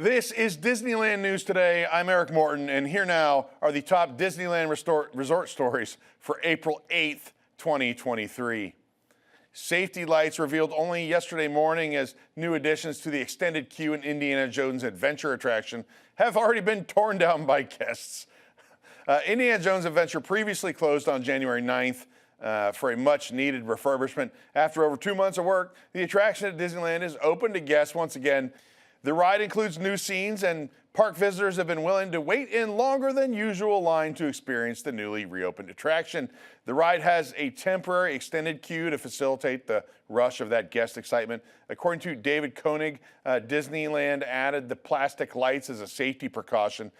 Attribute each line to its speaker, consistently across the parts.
Speaker 1: This is Disneyland News Today. I'm Eric Morton, and here now are the top Disneyland resort stories for April 8th, 2023. Safety lights revealed only yesterday morning as new additions to the extended queue in Indiana Jones Adventure attraction have already been torn down by guests. Indiana Jones Adventure previously closed on January 9th for a much-needed refurbishment. After over 2 months of work, the attraction at Disneyland is open to guests once again. The ride includes new scenes, and park visitors have been willing to wait in longer than usual line to experience the newly reopened attraction. The ride has a temporary extended queue to facilitate the rush of that guest excitement. According to David Koenig, Disneyland added the plastic lights as a safety precaution.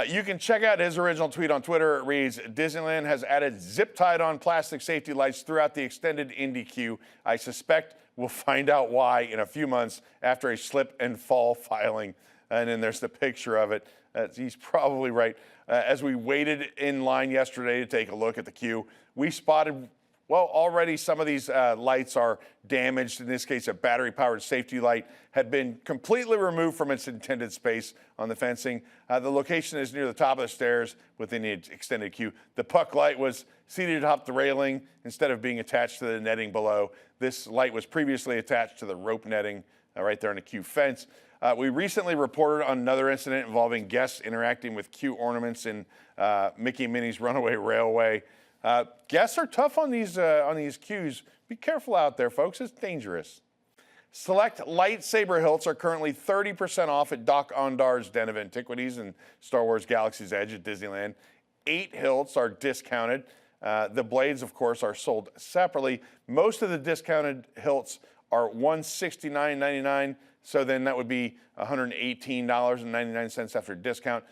Speaker 1: You can check out his original tweet on Twitter. It reads, Disneyland has added zip-tied-on plastic safety lights throughout the extended Indy queue. I suspect we'll find out why in a few months after a slip and fall filing. And then there's the picture of it. He's probably right. As we waited in line yesterday to take a look at the queue, we spotted, well, already some of these lights are damaged. In this case, a battery-powered safety light had been completely removed from its intended space on the fencing. The location is near the top of the stairs within the extended queue. The puck light was seated atop the railing instead of being attached to the netting below. This light was previously attached to the rope netting right there on the queue fence. We recently reported on another incident involving guests interacting with queue ornaments in Mickey and Minnie's Runaway Railway. Guests are tough on these queues. Be careful out there, folks. It's dangerous. Select lightsaber hilts are currently 30% off at Doc Ondar's Den of Antiquities in Star Wars Galaxy's Edge at Disneyland. 8 hilts are discounted. The blades, of course, are sold separately. Most of the discounted hilts are $169.99, so then that would be $118.99 after discount.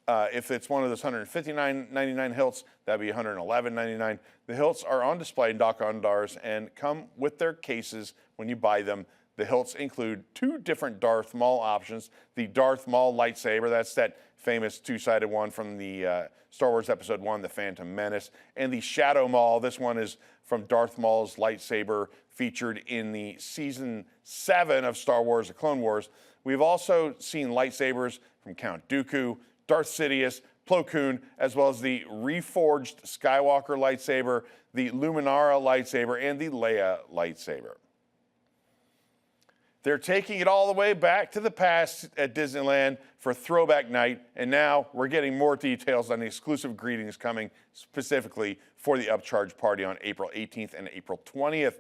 Speaker 1: If it's one of those $159.99 hilts, that'd be $111.99. The hilts are on display in Doc Ondar's and come with their cases when you buy them. The hilts include 2 different Darth Maul options. The Darth Maul lightsaber, that's that famous 2-sided one from the Star Wars Episode 1, The Phantom Menace. And the Shadow Maul, this one is from Darth Maul's lightsaber featured in the Season 7 of Star Wars The Clone Wars. We've also seen lightsabers from Count Dooku, Darth Sidious, Plo Koon, as well as the reforged Skywalker lightsaber, the Luminara lightsaber, and the Leia lightsaber. They're taking it all the way back to the past at Disneyland for Throwback Night, and now we're getting more details on the exclusive greetings coming specifically for the upcharge party on April 18th and April 20th.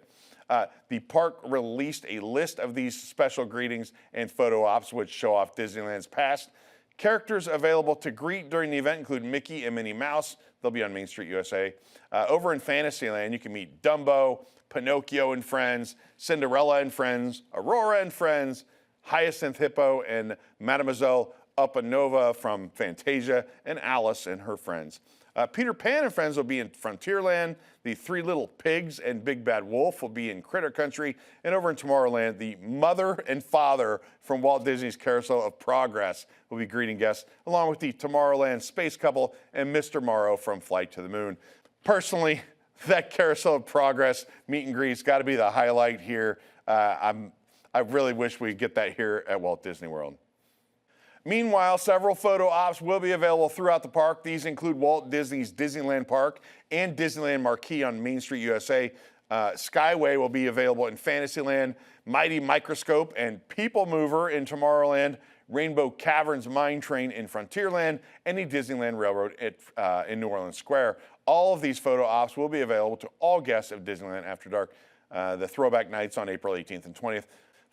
Speaker 1: The park released a list of these special greetings and photo ops which show off Disneyland's past. Characters available to greet during the event include Mickey and Minnie Mouse. They'll be on Main Street, USA. Over in Fantasyland, you can meet Dumbo, Pinocchio and Friends, Cinderella and Friends, Aurora and Friends, Hyacinth Hippo and Mademoiselle Upanova from Fantasia, and Alice and her friends. Peter Pan and Friends will be in Frontierland. The 3 Little Pigs and Big Bad Wolf will be in Critter Country. And over in Tomorrowland, the mother and father from Walt Disney's Carousel of Progress will be greeting guests, along with the Tomorrowland Space Couple and Mr. Morrow from Flight to the Moon. Personally, that Carousel of Progress meet and greet's got to be the highlight here. I really wish we'd get that here at Walt Disney World. Meanwhile, several photo ops will be available throughout the park. These include Walt Disney's Disneyland Park and Disneyland Marquee on Main Street, USA. Skyway will be available in Fantasyland, Mighty Microscope and People Mover in Tomorrowland, Rainbow Caverns Mine Train in Frontierland, and the Disneyland Railroad in New Orleans Square. All of these photo ops will be available to all guests of Disneyland After Dark. The Throwback Nights on April 18th and 20th.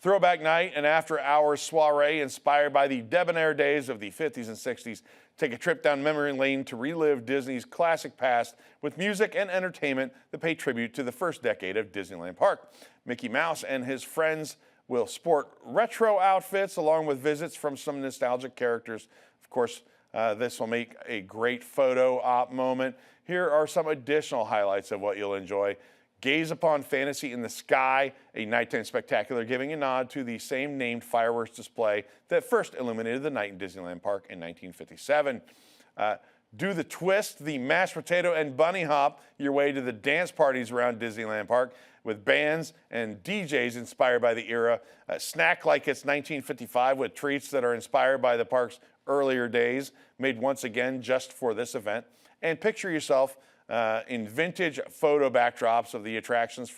Speaker 1: Throwback Night, an after-hours soiree inspired by the debonair days of the 50s and 60s. Take a trip down memory lane to relive Disney's classic past with music and entertainment that pay tribute to the first decade of Disneyland Park. Mickey Mouse and his friends will sport retro outfits along with visits from some nostalgic characters. Of course, this will make a great photo op moment. Here are some additional highlights of what you'll enjoy. Gaze upon fantasy in the sky, a nighttime spectacular giving a nod to the same named fireworks display that first illuminated the night in Disneyland Park in 1957. Do the twist, the mashed potato and bunny hop your way to the dance parties around Disneyland Park with bands and DJs inspired by the era. Snack like it's 1955 with treats that are inspired by the park's earlier days, made once again just for this event. And picture yourself in vintage photo backdrops of the attractions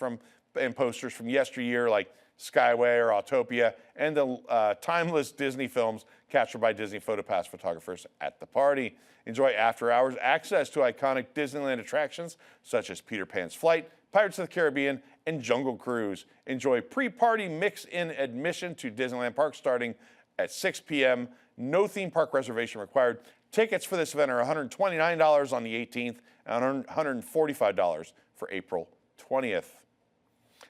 Speaker 1: and posters from yesteryear, like Skyway or Autopia, and the timeless Disney films captured by Disney PhotoPass photographers at the party. Enjoy after-hours access to iconic Disneyland attractions such as Peter Pan's Flight, Pirates of the Caribbean, and Jungle Cruise. Enjoy pre-party mix-in admission to Disneyland Park starting at 6 p.m. No theme park reservation required. Tickets for this event are $129 on the 18th and $145 for April 20th.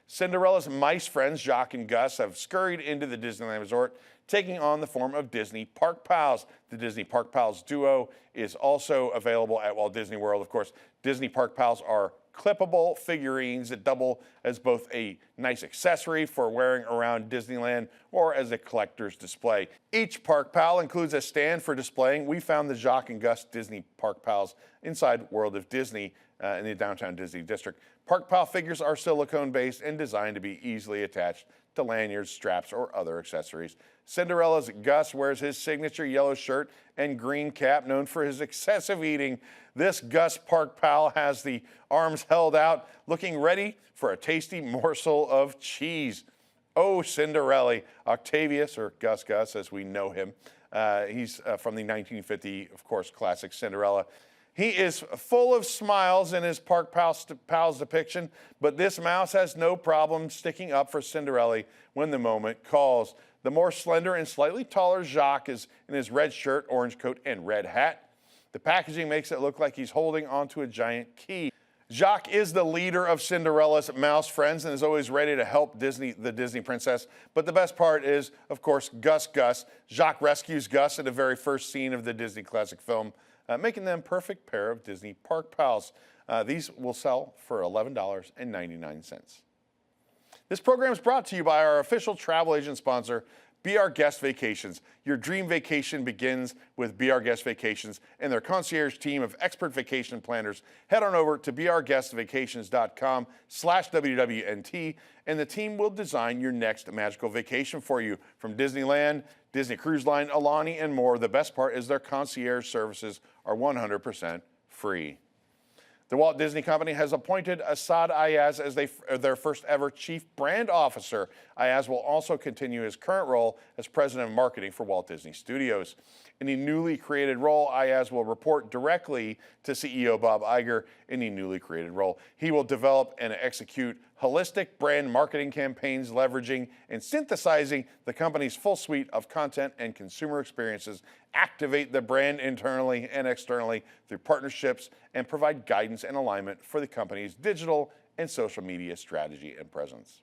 Speaker 1: Cinderella's mice friends, Jacques and Gus, have scurried into the Disneyland Resort, taking on the form of Disney Park Pals. The Disney Park Pals duo is also available at Walt Disney World. Of course, Disney Park Pals are clippable figurines that double as both a nice accessory for wearing around Disneyland or as a collector's display. Each Park Pal includes a stand for displaying. We found the Jacques and Gus Disney Park Pals inside World of Disney in the downtown Disney district. Park Pal figures are silicone-based and designed to be easily attached to lanyards, straps, or other accessories. Cinderella's Gus wears his signature yellow shirt and green cap, known for his excessive eating. This Gus Park Pal has the arms held out, looking ready for a tasty morsel of cheese. Oh, Cinderella, Octavius, or Gus Gus as we know him. He's from the 1950, of course, classic Cinderella. He is full of smiles in his Park Pals depiction, but this mouse has no problem sticking up for Cinderella when the moment calls. The more slender and slightly taller Jacques is in his red shirt, orange coat, and red hat. The packaging makes it look like he's holding onto a giant key. Jacques is the leader of Cinderella's mouse friends and is always ready to help the Disney princess. But the best part is, of course, Gus. Jacques rescues Gus in the very first scene of the Disney classic film, making them a perfect pair of Disney Park Pals. These will sell for $11.99. This program is brought to you by our official travel agent sponsor, Be Our Guest Vacations. Your dream vacation begins with Be Our Guest Vacations and their concierge team of expert vacation planners. Head on over to beourguestvacations.com/WDWNT and the team will design your next magical vacation for you. From Disneyland, Disney Cruise Line, Alani, and more, the best part is their concierge services are 100% free. The Walt Disney Company has appointed Asad Ayaz as their first ever Chief Brand Officer. Ayaz will also continue his current role as President of Marketing for Walt Disney Studios. In the newly created role, Ayaz will report directly to CEO Bob Iger in the newly created role. He will develop and execute holistic brand marketing campaigns, leveraging and synthesizing the company's full suite of content and consumer experiences, activate the brand internally and externally through partnerships, and provide guidance and alignment for the company's digital and social media strategy and presence.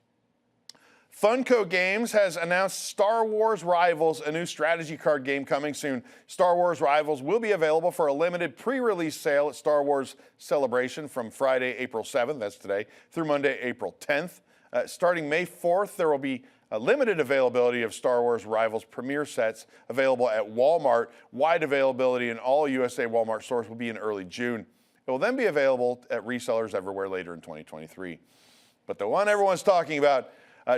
Speaker 1: Funko Games has announced Star Wars Rivals, a new strategy card game coming soon. Star Wars Rivals will be available for a limited pre-release sale at Star Wars Celebration from Friday, April 7th, that's today, through Monday, April 10th. Starting May 4th, there will be a limited availability of Star Wars Rivals premiere sets available at Walmart. Wide availability in all USA Walmart stores will be in early June. It will then be available at resellers everywhere later in 2023. But the one everyone's talking about,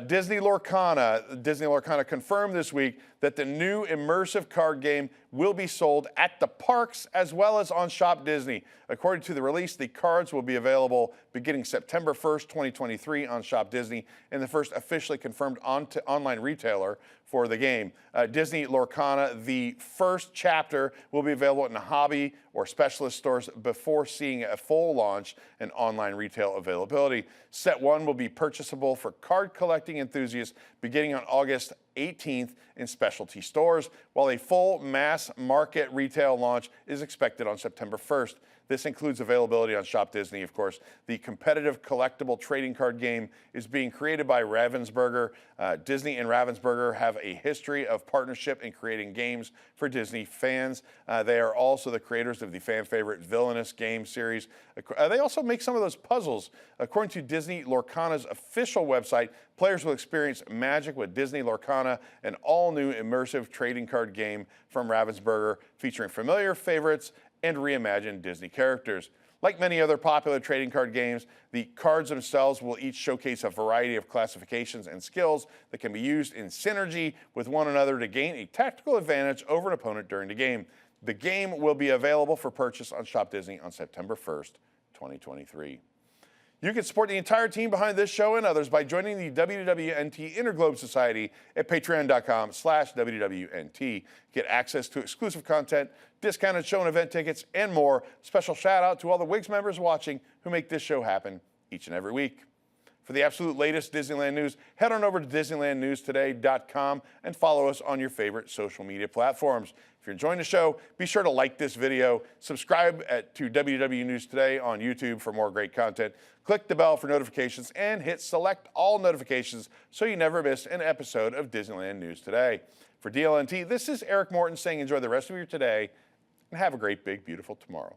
Speaker 1: Disney Lorcana confirmed this week that the new immersive card game will be sold at the parks as well as on Shop Disney. According to the release, the cards will be available beginning September 1st, 2023 on Shop Disney, and the first officially confirmed online retailer for the game. Disney Lorcana, the first chapter, will be available in the hobby or specialist stores before seeing a full launch and online retail availability. Set 1 will be purchasable for card collecting enthusiasts beginning on August 18th in specialty stores, while a full mass market retail launch is expected on September 1st. This includes availability on Shop Disney, of course. The competitive collectible trading card game is being created by Ravensburger. Disney and Ravensburger have a history of partnership in creating games for Disney fans. They are also the creators of the fan favorite Villainous game series. They also make some of those puzzles. According to Disney Lorcana's official website, Players will experience magic with Disney Lorcana, an all-new immersive trading card game from Ravensburger featuring familiar favorites and reimagined Disney characters. Like many other popular trading card games, the cards themselves will each showcase a variety of classifications and skills that can be used in synergy with one another to gain a tactical advantage over an opponent during the game. The game will be available for purchase on Shop Disney on September 1st, 2023. You can support the entire team behind this show and others by joining the WDWNT Interglobe Society at patreon.com/WDWNT. Get access to exclusive content, discounted show and event tickets, and more. Special shout out to all the WIGS members watching who make this show happen each and every week. For the absolute latest Disneyland news, head on over to DisneylandNewsToday.com and follow us on your favorite social media platforms. If you're enjoying the show, be sure to like this video, subscribe to WDW News Today on YouTube for more great content, click the bell for notifications, and hit select all notifications so you never miss an episode of Disneyland News Today. For DLNT, this is Eric Morton saying enjoy the rest of your today and have a great, big, beautiful tomorrow.